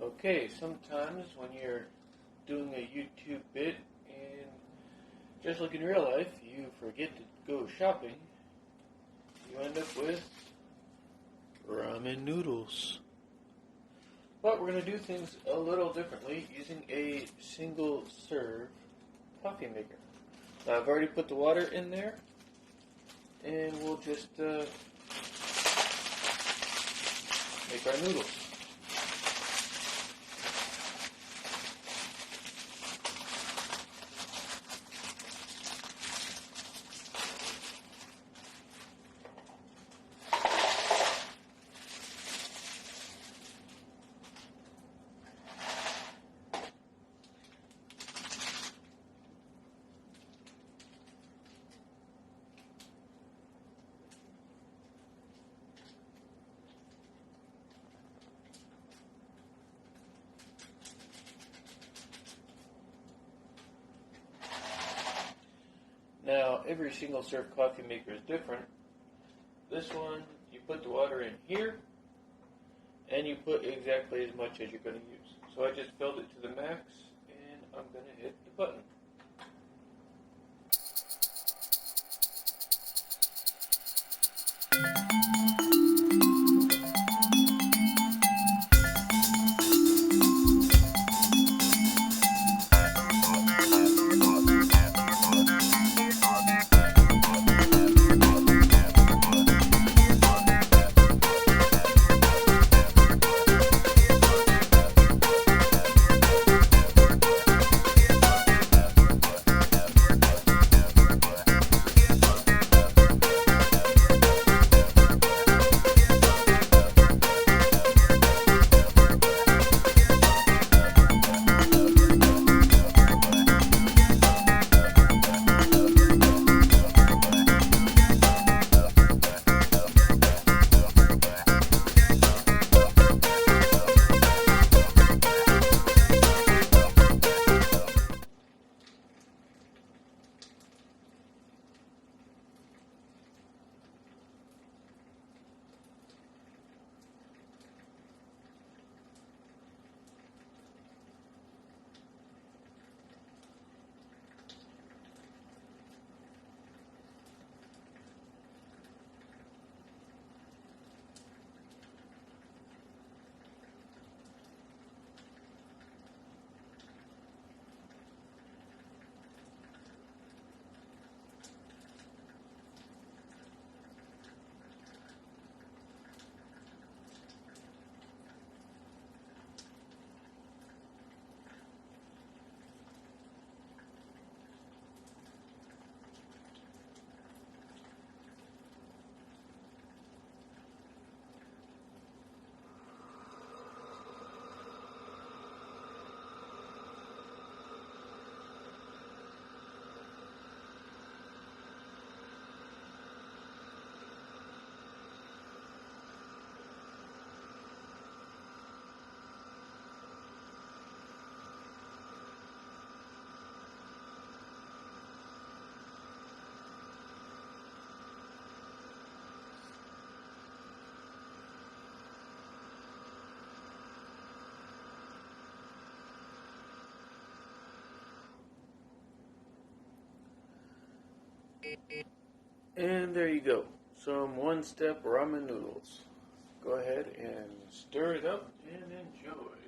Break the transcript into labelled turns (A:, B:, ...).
A: Okay, sometimes when you're doing a YouTube bit and just like in real life, you forget to go shopping, you end up with ramen noodles. But we're going to do things a little differently using a single serve coffee maker. Now I've already put the water in there and we'll just make our noodles. Now, every single serve coffee maker is different. This one, you put the water in here, and you put exactly as much as you're going to use. So I just filled it to the max, and I'm going to hit the button. And there you go, some one-step ramen noodles. Go ahead and stir it up and enjoy.